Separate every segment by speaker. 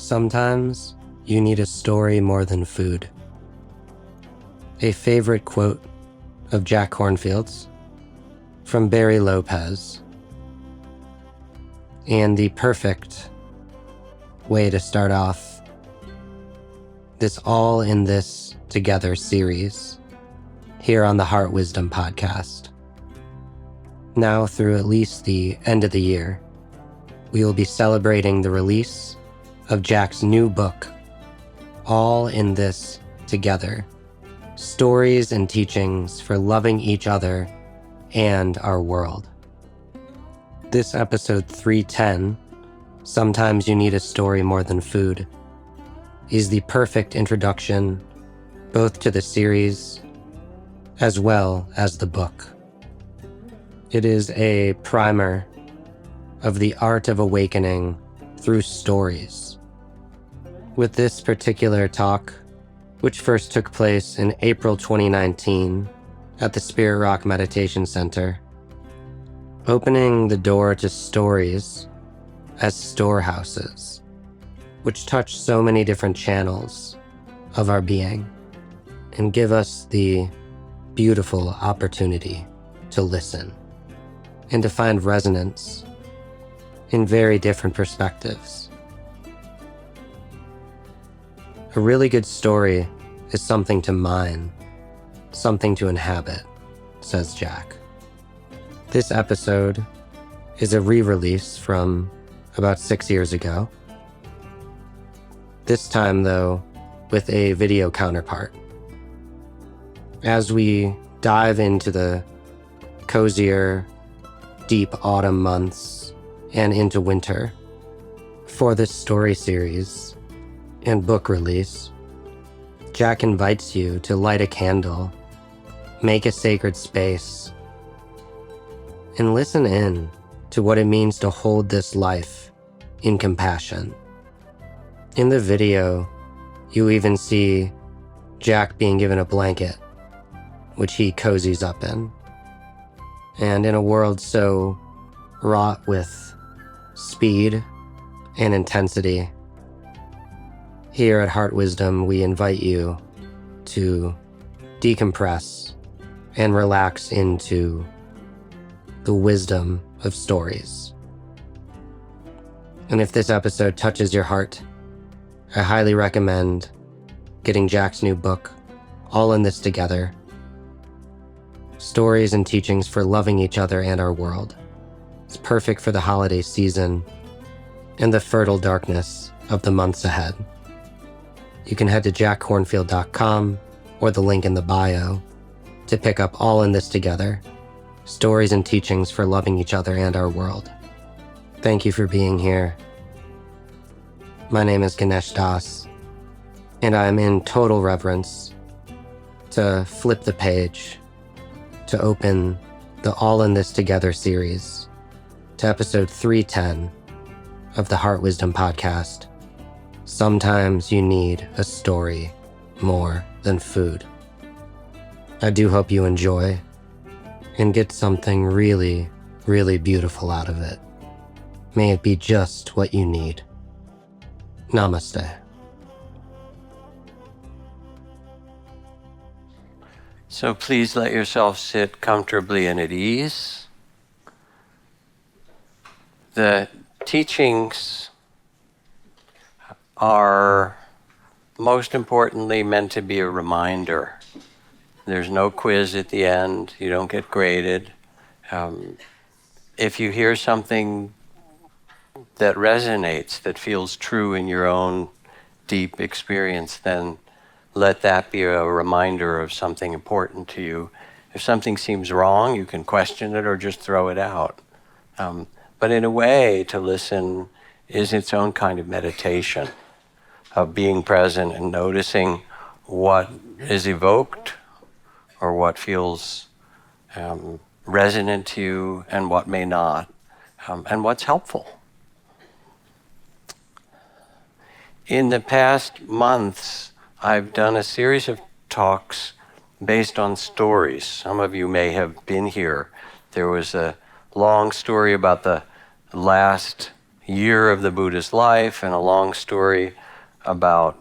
Speaker 1: Sometimes you need a story more than food. A favorite quote of Jack Kornfield's from Barry Lopez, and the perfect way to start off this All in This Together series here on the Heart Wisdom podcast. Now through at least the end of the year, we will be celebrating the release of Jack's new book, All in This Together, Stories and Teachings for Loving Each Other and Our World. This episode 310, Sometimes You Need a Story More Than Food, is the perfect introduction both to the series as well as the book. It is a primer of the art of awakening through stories. With this particular talk, which first took place in April 2019 at the Spirit Rock Meditation Center, opening the door to stories as storehouses, which touch so many different channels of our being and give us the beautiful opportunity to listen and to find resonance in very different perspectives. A really good story is something to mine, something to inhabit, says Jack. This episode is a re-release from about 6 years ago. This time, though, with a video counterpart. As we dive into the cozier, deep autumn months and into winter for this story series and book release, Jack invites you to light a candle, make a sacred space, and listen in to what it means to hold this life in compassion. In the video, you even see Jack being given a blanket, which he cozies up in. And in a world so wrought with speed and intensity, here at Heart Wisdom, we invite you to decompress and relax into the wisdom of stories. And if this episode touches your heart, I highly recommend getting Jack's new book, All in This Together, Stories and Teachings for Loving Each Other and Our World. It's perfect for the holiday season and the fertile darkness of the months ahead. You can head to jackkornfield.com or the link in the bio to pick up All in This Together, Stories and Teachings for Loving Each Other and Our World. Thank you for being here. My name is Ganesh Das, and I am in total reverence to flip the page, to open the All in This Together series to episode 310 of the Heart Wisdom podcast. Sometimes you need a story more than food. I do hope you enjoy and get something really, really beautiful out of it. May it be just what you need. Namaste.
Speaker 2: So please let yourself sit comfortably and at ease. The teachings are most importantly meant to be a reminder. There's no quiz at the end. You don't get graded. If you hear something that resonates, that feels true in your own deep experience, then let that be a reminder of something important to you. If something seems wrong, you can question it or just throw it out. But in a way, to listen is its own kind of meditation of being present and noticing what is evoked or what feels resonant to you and what may not, and what's helpful. In the past months, I've done a series of talks based on stories. Some of you may have been here. There was a long story about the last year of the Buddha's life and a long story about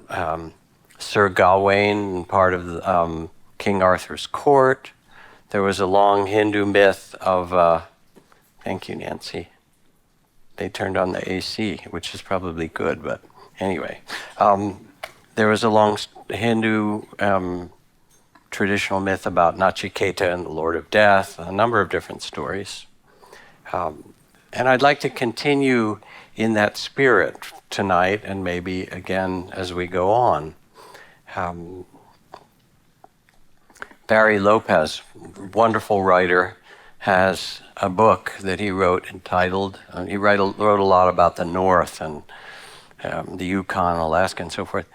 Speaker 2: Sir Gawain, part of King Arthur's court. There was a long Hindu myth of, thank you, Nancy. They turned on the AC, which is probably good, but anyway. There was a long Hindu traditional myth about Nachiketa and the Lord of Death, a number of different stories. And I'd like to continue in that spirit tonight and maybe again as we go on. Barry Lopez, wonderful writer, has a book that he wrote entitled, he wrote a lot about the North and the Yukon, Alaska, and so forth.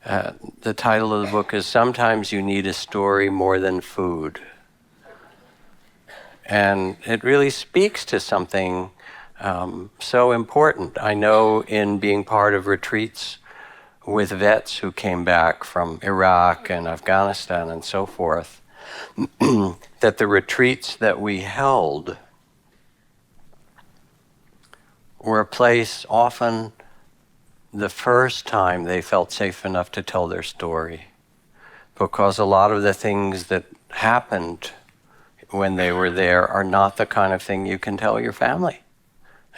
Speaker 2: The title of the book is Sometimes You Need a Story More Than Food. And it really speaks to something so important. I know in being part of retreats with vets who came back from Iraq and Afghanistan and so forth, that the retreats that we held were a place often the first time they felt safe enough to tell their story. Because a lot of the things that happened when they were there are not the kind of thing you can tell your family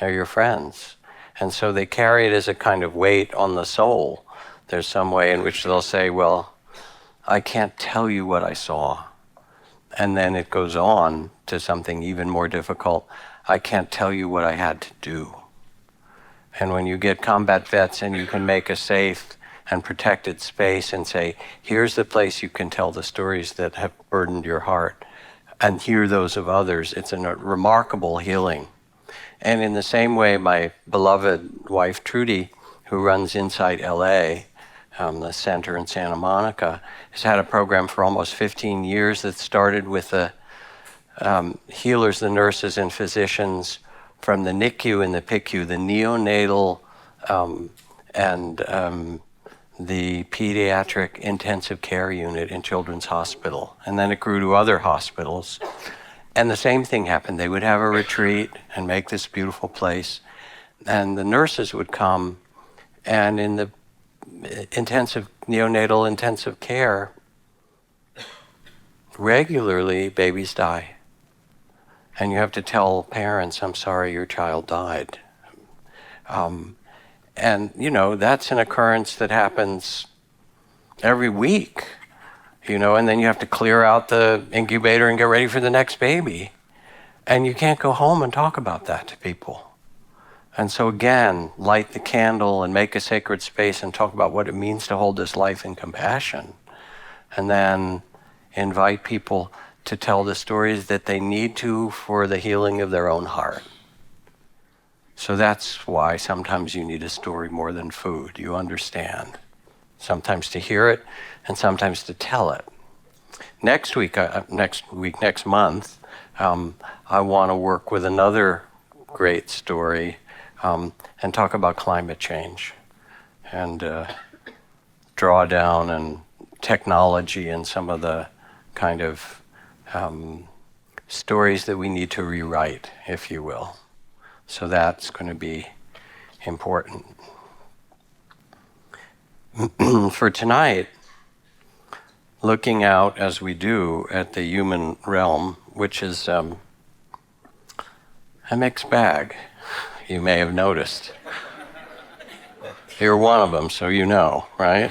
Speaker 2: or your friends. And so they carry it as a kind of weight on the soul. There's some way in which they'll say, well, I can't tell you what I saw. And then it goes on to something even more difficult. I can't tell you what I had to do. And when you get combat vets and you can make a safe and protected space and say, here's the place you can tell the stories that have burdened your heart and hear those of others, it's a remarkable healing. And in the same way, my beloved wife, Trudy, who runs Inside LA, the center in Santa Monica, has had a program for almost 15 years that started with the healers, the nurses and physicians from the NICU and the PICU, the neonatal and the pediatric intensive care unit in Children's Hospital. And then it grew to other hospitals. And the same thing happened. They would have a retreat and make this beautiful place. And the nurses would come, and in the neonatal intensive care, regularly babies die. And you have to tell parents, I'm sorry, your child died. And, you know, that's an occurrence that happens every week, you know, and then you have to clear out the incubator and get ready for the next baby. And you can't go home and talk about that to people. And so again, light the candle and make a sacred space and talk about what it means to hold this life in compassion. And then invite people to tell the stories that they need to for the healing of their own heart. So that's why sometimes you need a story more than food, you understand. Sometimes to hear it and sometimes to tell it. Next month, I want to work with another great story and talk about climate change and drawdown and technology and some of the kind of stories that we need to rewrite, if you will. So that's going to be important. For tonight, looking out as we do at the human realm, which is a mixed bag, you may have noticed. You're one of them, so you know, right?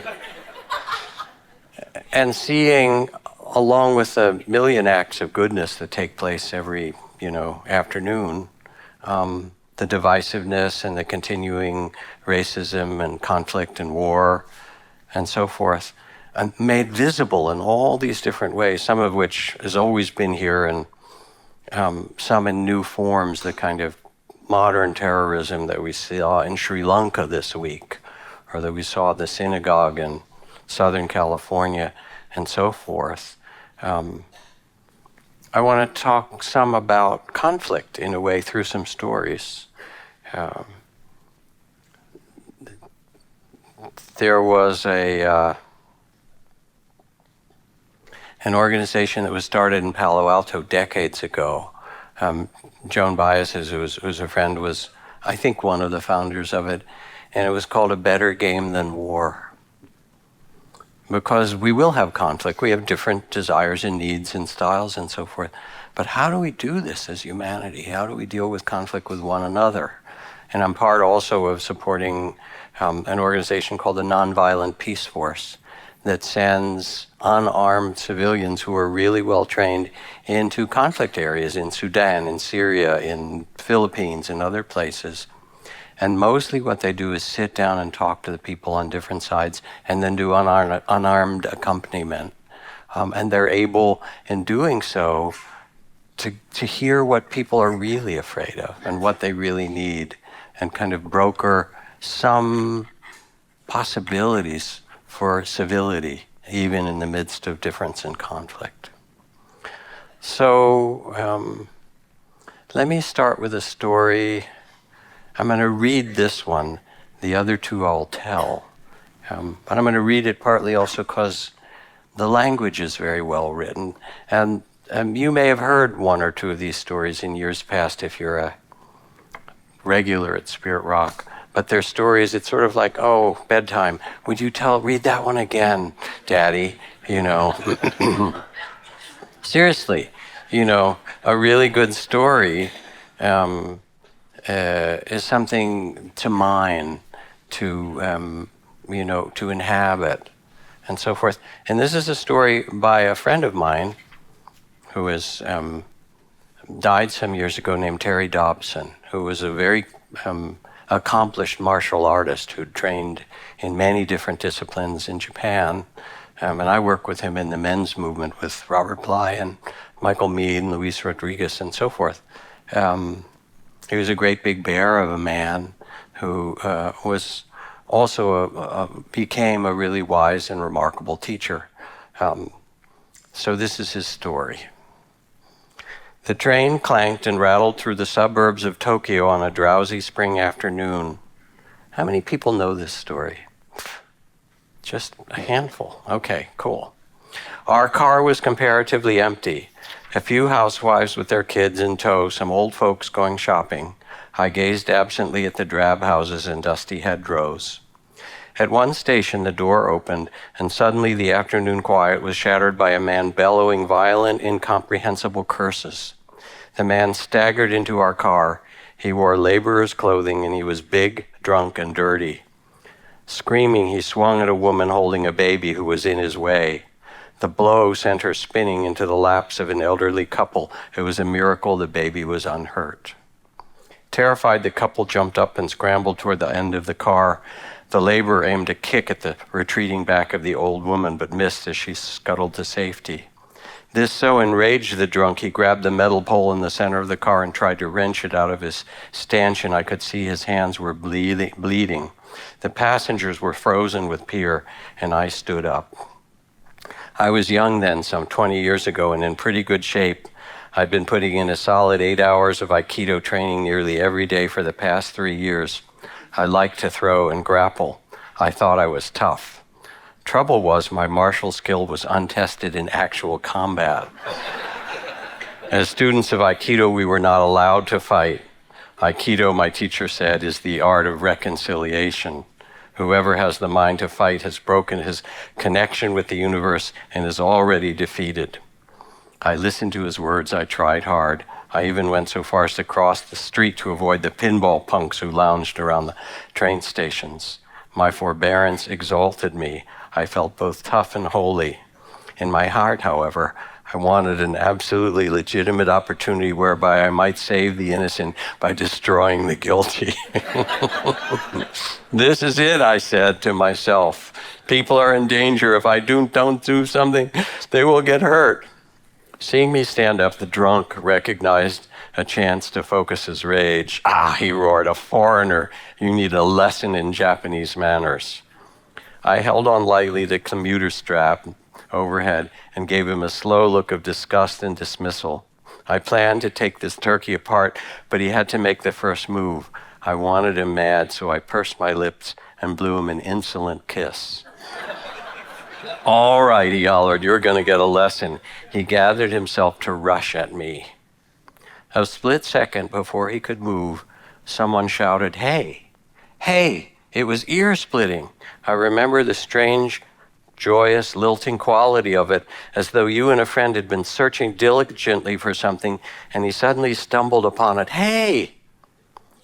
Speaker 2: And seeing, along with the million acts of goodness that take place every, afternoon, the divisiveness and the continuing racism and conflict and war and so forth, and made visible in all these different ways, some of which has always been here and some in new forms, the kind of modern terrorism that we saw in Sri Lanka this week, or that we saw at the synagogue in Southern California and so forth. I want to talk some about conflict in a way through some stories. There was an organization that was started in Palo Alto decades ago. Joan Baez, who's a friend, was I think one of the founders of it, and it was called A Better Game Than War. Because we will have conflict. We have different desires and needs and styles and so forth. But how do we do this as humanity? How do we deal with conflict with one another? And I'm part also of supporting an organization called the Nonviolent Peace Force that sends unarmed civilians who are really well trained into conflict areas in Sudan, in Syria, in Philippines, and other places. And mostly what they do is sit down and talk to the people on different sides and then do unarmed accompaniment. And they're able, in doing so, to hear what people are really afraid of and what they really need, and kind of broker some possibilities for civility, even in the midst of difference and conflict. So let me start with a story. I'm going to read this one. The other two I'll tell. But I'm going to read it partly also because the language is very well written. And you may have heard one or two of these stories in years past if you're a regular at Spirit Rock. But they're stories, it's sort of like, oh, bedtime. Would you read that one again, Daddy? You know. Seriously, you know, a really good story is something to mine, to to inhabit, and so forth. And this is a story by a friend of mine who has died some years ago, named Terry Dobson, who was a very accomplished martial artist who trained in many different disciplines in Japan. And I work with him in the men's movement with Robert Bly and Michael Mead and Luis Rodriguez and so forth. He was a great big bear of a man who was also became a really wise and remarkable teacher. So this is his story. The train clanked and rattled through the suburbs of Tokyo on a drowsy spring afternoon. How many people know this story? Just a handful. Okay, cool. Our car was comparatively empty. A few housewives with their kids in tow, some old folks going shopping. I gazed absently at the drab houses and dusty hedgerows. At one station, the door opened, and suddenly the afternoon quiet was shattered by a man bellowing violent, incomprehensible curses. The man staggered into our car. He wore laborer's clothing, and he was big, drunk, and dirty. Screaming, he swung at a woman holding a baby who was in his way. The blow sent her spinning into the laps of an elderly couple. It was a miracle the baby was unhurt. Terrified, the couple jumped up and scrambled toward the end of the car. The laborer aimed a kick at the retreating back of the old woman, but missed as she scuttled to safety. This so enraged the drunk, he grabbed the metal pole in the center of the car and tried to wrench it out of his stanchion. I could see his hands were bleeding. The passengers were frozen with fear, and I stood up. I was young then, some 20 years ago, and in pretty good shape. I'd been putting in a solid 8 hours of Aikido training nearly every day for the past 3 years. I liked to throw and grapple. I thought I was tough. Trouble was, my martial skill was untested in actual combat. As students of Aikido, we were not allowed to fight. Aikido, my teacher said, is the art of reconciliation. Whoever has the mind to fight has broken his connection with the universe and is already defeated. I listened to his words. I tried hard. I even went so far as to cross the street to avoid the pinball punks who lounged around the train stations. My forbearance exalted me. I felt both tough and holy. In my heart, however, I wanted an absolutely legitimate opportunity whereby I might save the innocent by destroying the guilty. This is it, I said to myself. People are in danger. If I don't do something, they will get hurt. Seeing me stand up, the drunk recognized a chance to focus his rage. Ah, he roared, a foreigner. You need a lesson in Japanese manners. I held on lightly the commuter strap overhead and gave him a slow look of disgust and dismissal. I planned to take this turkey apart, but he had to make the first move. I wanted him mad, so I pursed my lips and blew him an insolent kiss. All right, he hollered, you're going to get a lesson. He gathered himself to rush at me. A split second before he could move, Someone shouted, "Hey, hey!" It was ear-splitting. I remember the strange, joyous, lilting quality of it, as though you and a friend had been searching diligently for something, and he suddenly stumbled upon it. "Hey!"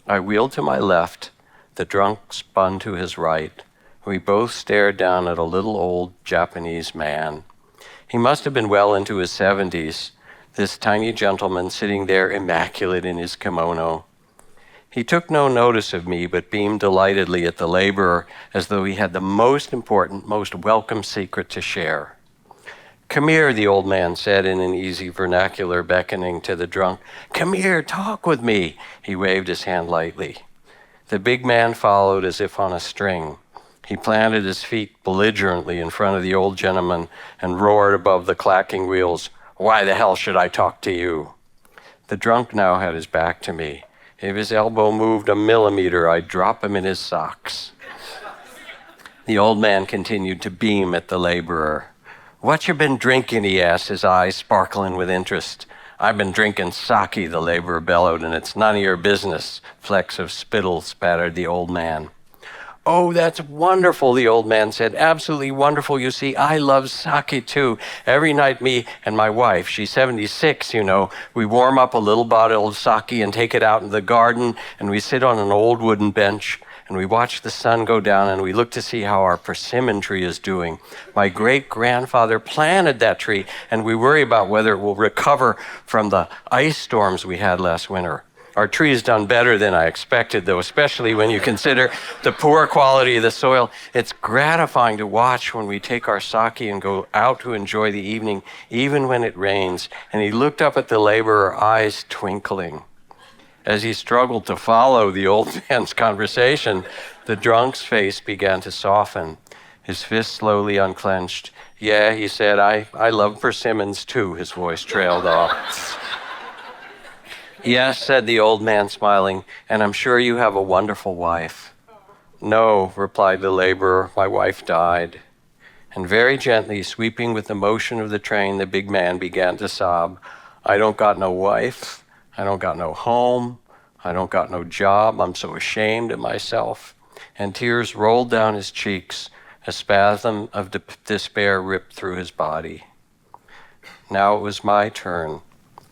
Speaker 2: I wheeled to my left. The drunk spun to his right. We both stared down at a little old Japanese man. He must have been well into his 70s, this tiny gentleman sitting there immaculate in his kimono. He took no notice of me, but beamed delightedly at the laborer as though he had the most important, most welcome secret to share. "Come here," the old man said in an easy vernacular, beckoning to the drunk. "Come here, talk with me." He waved his hand lightly. The big man followed as if on a string. He planted his feet belligerently in front of the old gentleman and roared above the clacking wheels, "Why the hell should I talk to you?" The drunk now had his back to me. If his elbow moved a millimeter, I'd drop him in his socks. The old man continued to beam at the laborer. "What you been drinking?" he asked, his eyes sparkling with interest. "I've been drinking sake," the laborer bellowed, "and it's none of your business." Flecks of spittle spattered the old man. "Oh, that's wonderful," the old man said. "Absolutely wonderful. You see, I love sake too. Every night, me and my wife, she's 76, you know, we warm up a little bottle of sake and take it out in the garden, and we sit on an old wooden bench, and we watch the sun go down, and we look to see how our persimmon tree is doing. My great-grandfather planted that tree, and we worry about whether it will recover from the ice storms we had last winter. Our tree has done better than I expected, though, especially when you consider the poor quality of the soil. It's gratifying to watch when we take our sake and go out to enjoy the evening, even when it rains." And he looked up at the laborer, eyes twinkling. As he struggled to follow the old man's conversation, the drunk's face began to soften. His fist slowly unclenched. "Yeah," he said, I love persimmons too," his voice trailed off. "Yes," said the old man, smiling, "and I'm sure you have a wonderful wife." "No," replied the laborer, "my wife died." And very gently, sweeping with the motion of the train, the big man began to sob. "I don't got no wife. I don't got no home. I don't got no job. I'm so ashamed of myself." And tears rolled down his cheeks. A spasm of despair ripped through his body. Now it was my turn.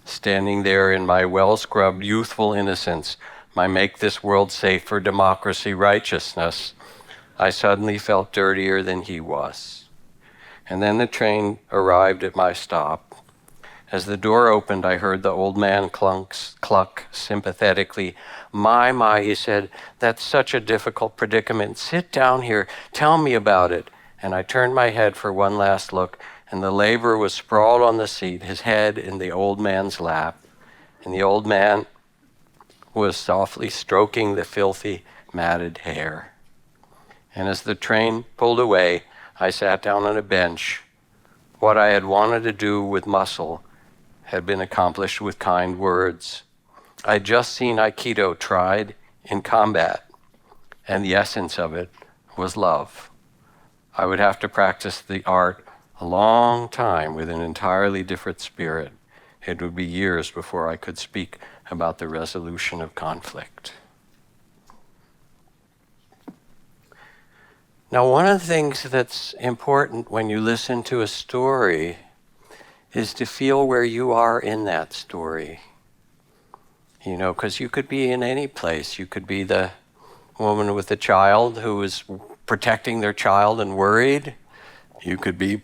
Speaker 2: Standing there in my well-scrubbed youthful innocence, my make this world safe for democracy righteousness, I suddenly felt dirtier than he was. And then the train arrived at my stop. As the door opened, I heard the old man cluck sympathetically. My, he said, "that's such a difficult predicament. Sit down here, tell me about it." And I turned my head for one last look, and the laborer was sprawled on the seat, his head in the old man's lap. And the old man was softly stroking the filthy, matted hair. And as the train pulled away, I sat down on a bench. What I had wanted to do with muscle had been accomplished with kind words. I'd just seen Aikido tried in combat, and the essence of it was love. I would have to practice the art a long time with an entirely different spirit. It would be years before I could speak about the resolution of conflict. Now, one of the things that's important when you listen to a story is to feel where you are in that story. You know, because you could be in any place. You could be the woman with the child who is protecting their child and worried. You could be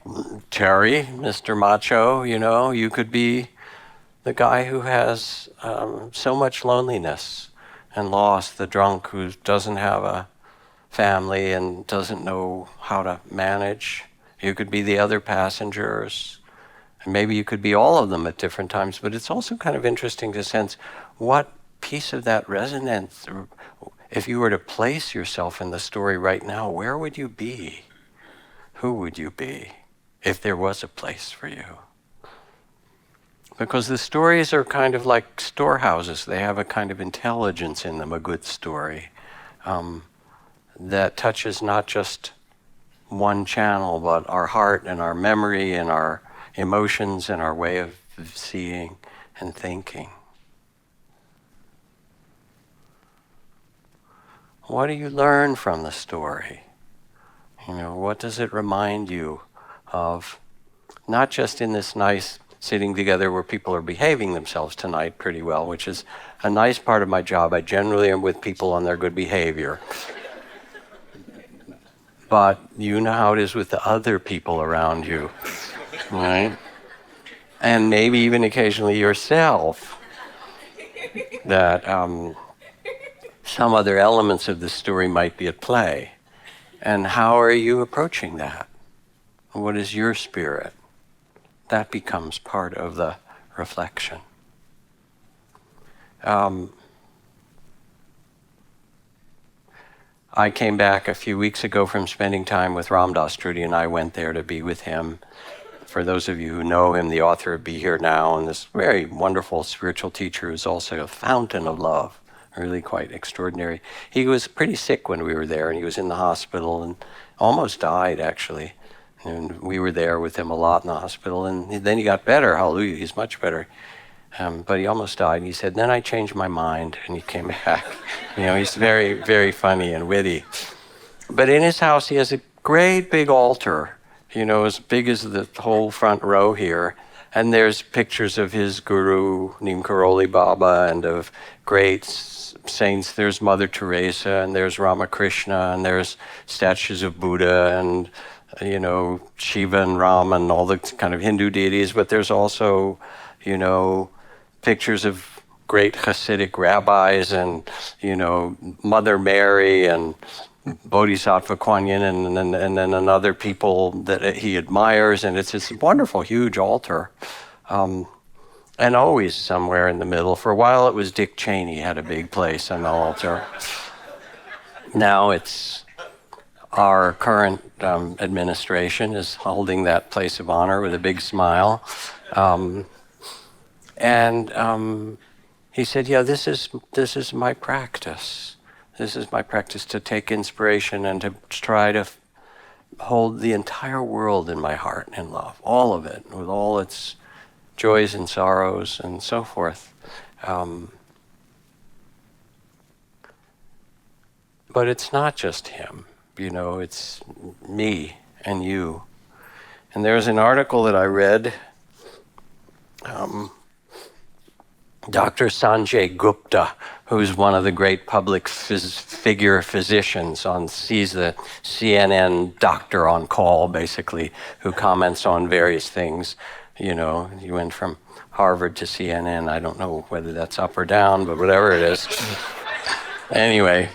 Speaker 2: Terry, Mr. Macho, you know. You could be the guy who has so much loneliness and loss, the drunk who doesn't have a family and doesn't know how to manage. You could be the other passengers. And maybe you could be all of them at different times, but it's also kind of interesting to sense what piece of that resonance, if you were to place yourself in the story right now, where would you be? Who would you be if there was a place for you? Because the stories are kind of like storehouses. They have a kind of intelligence in them, a good story, that touches not just one channel, but our heart and our memory and our emotions and our way of seeing and thinking. What do you learn from the story? What does it remind you of? Not just in this nice sitting together where people are behaving themselves tonight pretty well, which is a nice part of my job. I generally am with people on their good behavior. But you know how it is with the other people around you, right? And maybe even occasionally yourself, that some other elements of the story might be at play. And how are you approaching that? What is your spirit? That becomes part of the reflection. I came back a few weeks ago from spending time with Ram Dass. Trudy and I went there to be with him. For those of you who know him, the author of Be Here Now, and this very wonderful spiritual teacher who's also a fountain of love, really quite extraordinary. He was pretty sick when we were there, and he was in the hospital and almost died, actually. And we were there with him a lot in the hospital, and then he got better. Hallelujah, he's much better. But he almost died. And he said, then I changed my mind, and he came back. He's very, very funny and witty. But in his house, he has a great big altar, as big as the whole front row here. And there's pictures of his guru, Neem Karoli Baba, and of great saints. There's Mother Teresa, and there's Ramakrishna, and there's statues of Buddha, and Shiva and Ram and all the kind of Hindu deities, but there's also, pictures of great Hasidic rabbis and, Mother Mary and Bodhisattva Kuan Yin and then other people that he admires. And it's this wonderful, huge altar. And always somewhere in the middle. For a while it was Dick Cheney had a big place on the altar. Now it's our current administration is holding that place of honor with a big smile. He said, yeah, this is my practice. This is my practice to take inspiration and to try to hold the entire world in my heart in love, all of it, with all its joys and sorrows and so forth. But it's not just him, it's me and you. And there's an article that I read, Dr. Sanjay Gupta, who's one of the great public figure physicians he's the CNN doctor on call, basically, who comments on various things. He went from Harvard to CNN. I don't know whether that's up or down, but whatever it is. Anyway,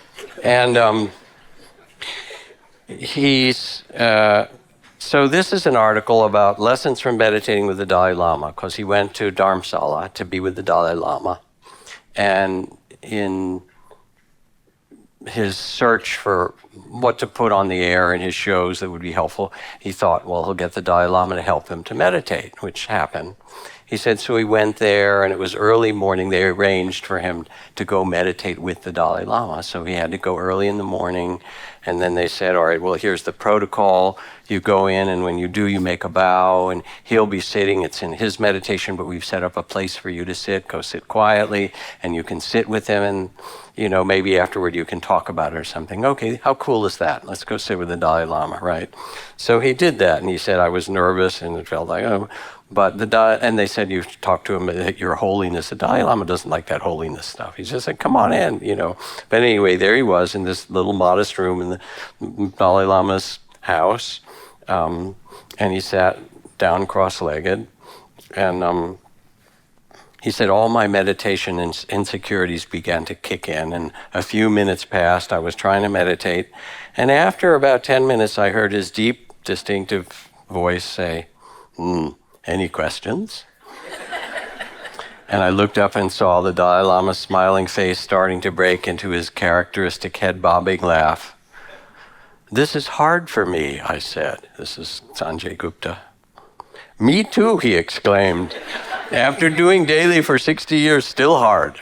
Speaker 2: and so this is an article about lessons from meditating with the Dalai Lama, because he went to Dharamsala to be with the Dalai Lama. And in his search for what to put on the air in his shows that would be helpful, he thought, well, he'll get the Dalai Lama to help him to meditate, which happened. He said, so he went there, and it was early morning. They arranged for him to go meditate with the Dalai Lama. So he had to go early in the morning. And then they said, all right, well, here's the protocol. You go in, and when you do, you make a bow, and he'll be sitting. It's in his meditation, but we've set up a place for you to sit. Go sit quietly, and you can sit with him, and, maybe afterward you can talk about it or something. Okay, how cool is that? Let's go sit with the Dalai Lama, right? So he did that, and he said, I was nervous, and it felt like, oh. But and they said, you talk to him, your holiness. The Dalai Lama doesn't like that holiness stuff. He just said, come on in, But anyway, there he was in this little modest room in the Dalai Lama's house. And he sat down cross-legged. And he said, all my meditation insecurities began to kick in. And a few minutes passed. I was trying to meditate. And after about 10 minutes, I heard his deep, distinctive voice say, any questions? And I looked up and saw the Dalai Lama's smiling face starting to break into his characteristic head-bobbing laugh. This is hard for me, I said. This is Sanjay Gupta. Me too, he exclaimed. After doing daily for 60 years, still hard.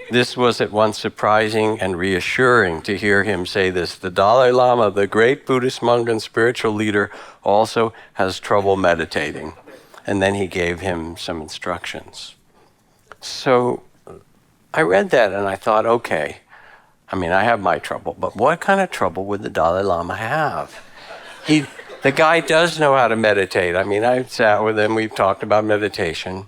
Speaker 2: This was at once surprising and reassuring to hear him say this. The Dalai Lama, the great Buddhist monk and spiritual leader, also has trouble meditating. And then he gave him some instructions. So I read that and I thought, okay, I mean, I have my trouble, but what kind of trouble would the Dalai Lama have? The guy does know how to meditate. I mean, I sat with him, we've talked about meditation.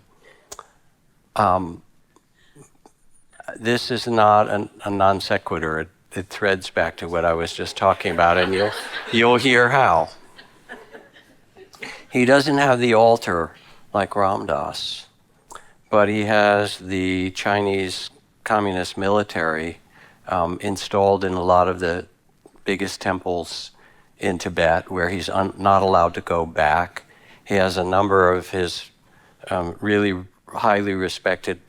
Speaker 2: This is not a non sequitur. It threads back to what I was just talking about, and you'll hear how. He doesn't have the altar like Ram Dass, but he has the Chinese Communist military installed in a lot of the biggest temples in Tibet, where he's not allowed to go back. He has a number of his really highly respected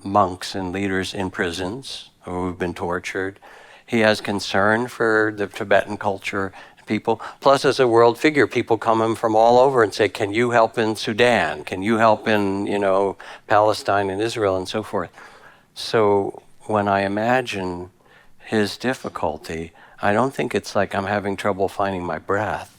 Speaker 2: monks and leaders in prisons who've been tortured. He has concern for the Tibetan culture and people. Plus, as a world figure, people come from all over and say, can you help in Sudan? Can you help in, Palestine and Israel and so forth? So when I imagine his difficulty, I don't think it's like I'm having trouble finding my breath.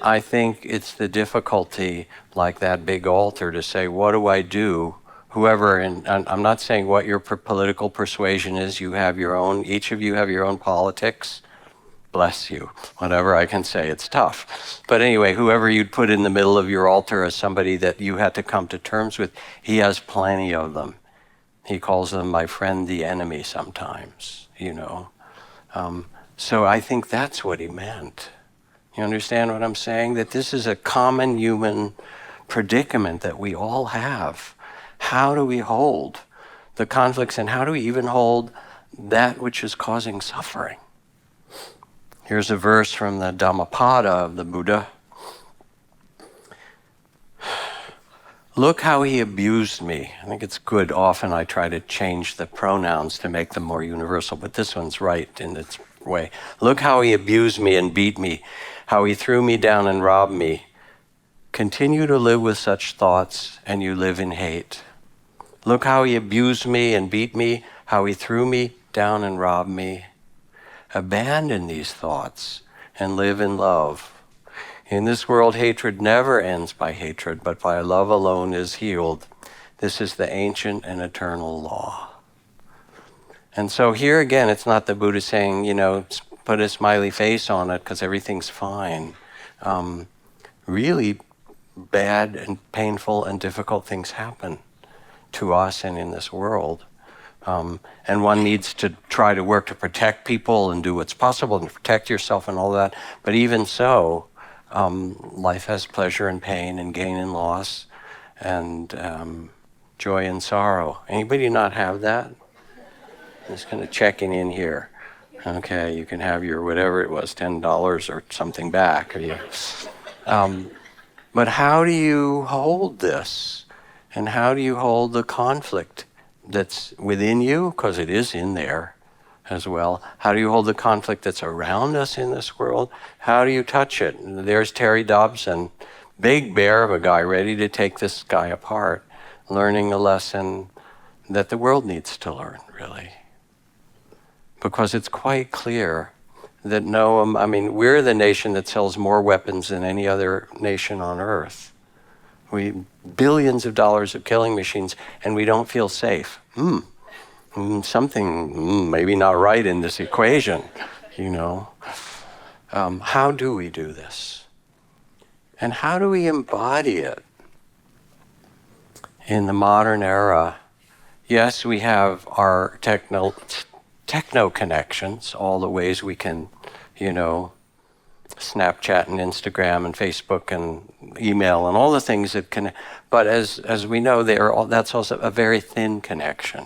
Speaker 2: I think it's the difficulty, like that big altar, to say, what do I do? Whoever, and I'm not saying what your political persuasion is, you have your own, each of you have your own politics. Bless you. Whatever I can say, it's tough. But anyway, whoever you'd put in the middle of your altar as somebody that you had to come to terms with, he has plenty of them. He calls them my friend, the enemy sometimes, So I think that's what he meant. You understand what I'm saying? That this is a common human predicament that we all have. How do we hold the conflicts, and how do we even hold that which is causing suffering? Here's a verse from the Dhammapada of the Buddha. Look how he abused me. I think it's good. Often I try to change the pronouns to make them more universal, but this one's right in its way. Look how he abused me and beat me, how he threw me down and robbed me. Continue to live with such thoughts and you live in hate. Look how he abused me and beat me, how he threw me down and robbed me. Abandon these thoughts and live in love. In this world, hatred never ends by hatred, but by love alone is healed. This is the ancient and eternal law. And so here again, it's not the Buddha saying, put a smiley face on it because everything's fine. Really bad and painful and difficult things happen to us and in this world. And one needs to try to work to protect people and do what's possible and protect yourself and all that. But even so, life has pleasure and pain and gain and loss and joy and sorrow. Anybody not have that? I'm just kind of checking in here. Okay, you can have your whatever it was, $10 or something back. But how do you hold this? And how do you hold the conflict that's within you? Because it is in there as well. How do you hold the conflict that's around us in this world? How do you touch it? And there's Terry Dobson, big bear of a guy ready to take this guy apart, learning a lesson that the world needs to learn, really. Because it's quite clear that we're the nation that sells more weapons than any other nation on earth. Billions of dollars of killing machines, and we don't feel safe. Something maybe not right in this equation, How do we do this? And how do we embody it in the modern era? Yes, we have our techno connections, all the ways we can, Snapchat and Instagram and Facebook and email and all the things that can, but as we know, that's also a very thin connection.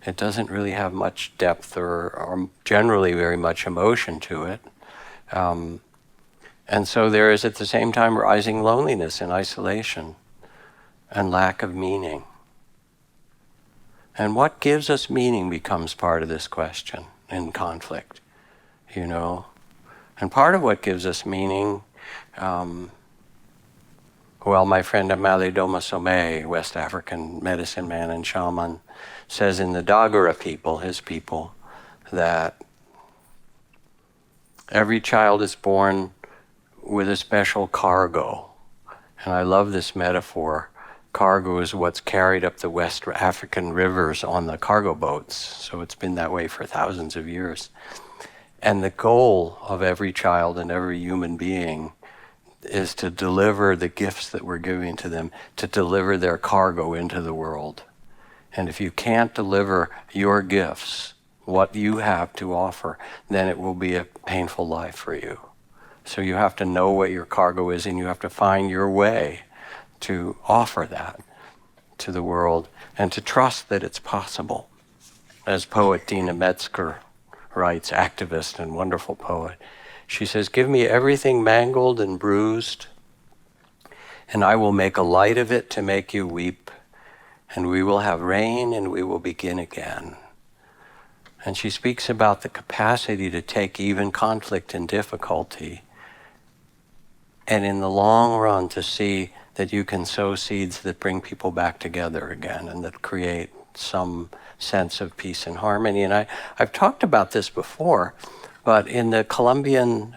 Speaker 2: It doesn't really have much depth or generally very much emotion to it. And so there is at the same time rising loneliness and isolation and lack of meaning. And what gives us meaning becomes part of this question in conflict, And part of what gives us meaning, my friend Amale Doma Some, West African medicine man and shaman, says in the Dagara people, his people, that every child is born with a special cargo. And I love this metaphor. cargo is what's carried up the West African rivers on the cargo boats. So it's been that way for thousands of years. And the goal of every child and every human being is to deliver the gifts that we're giving to them, to deliver their cargo into the world. And if you can't deliver your gifts, what you have to offer, then it will be a painful life for you. So you have to know what your cargo is, and you have to find your way to offer that to the world and to trust that it's possible. As poet Dina Metzger writes, activist and wonderful poet, she says, "Give me everything mangled and bruised, and I will make a light of it to make you weep, and we will have rain and we will begin again." And she speaks about the capacity to take even conflict and difficulty, and in the long run to see that you can sow seeds that bring people back together again and that create some sense of peace and harmony. And I've talked about this before, but in the Colombian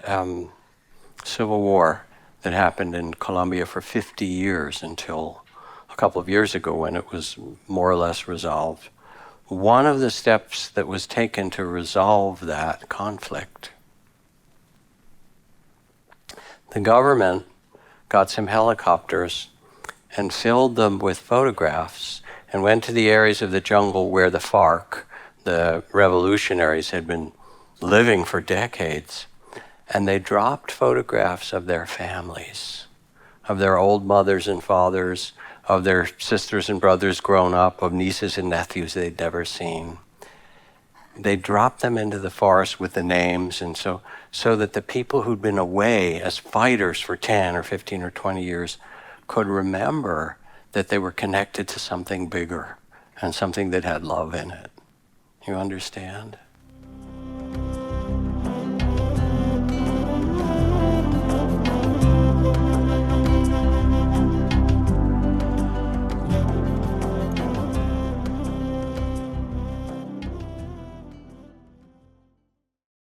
Speaker 2: Civil War that happened in Colombia for 50 years until a couple of years ago when it was more or less resolved, one of the steps that was taken to resolve that conflict, the government got some helicopters and filled them with photographs and went to the areas of the jungle where the FARC, the revolutionaries, had been living for decades. And they dropped photographs of their families, of their old mothers and fathers, of their sisters and brothers grown up, of nieces and nephews they'd never seen. They dropped them into the forest with the names, and so that the people who'd been away as fighters for 10 or 15 or 20 years could remember that they were connected to something bigger and something that had love in it. You understand?